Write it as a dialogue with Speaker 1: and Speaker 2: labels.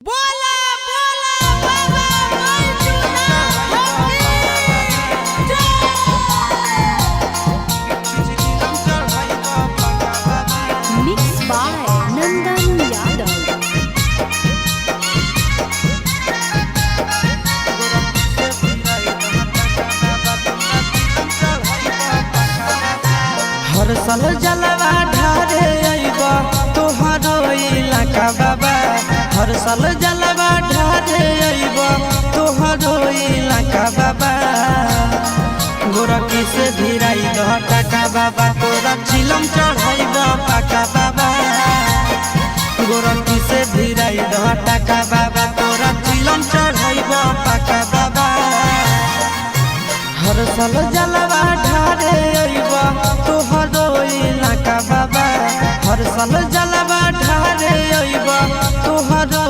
Speaker 1: बोला बोला बाबा बैजूनाथ की जय। मिक्स बाय नंदन यादव।
Speaker 2: हर साल जलवा ढारे अइबा तोहरो इलाका बाबा। हर साल जलवा ढारे अइबा तोहरो इलाका बाबा। गोरखी से भिराई दह टाका बाबा, तोरा चिलम चढ़ाइबा पाका बाबा। गोरखी से भिराई दह टाका बाबा, तोरा चिलम चढ़ाइबा पाका बाबा। हर साल जलवा ढारे अइबा तोहरो इलाका बाबा। हर साल जलवा ढारे अइबा तोहरो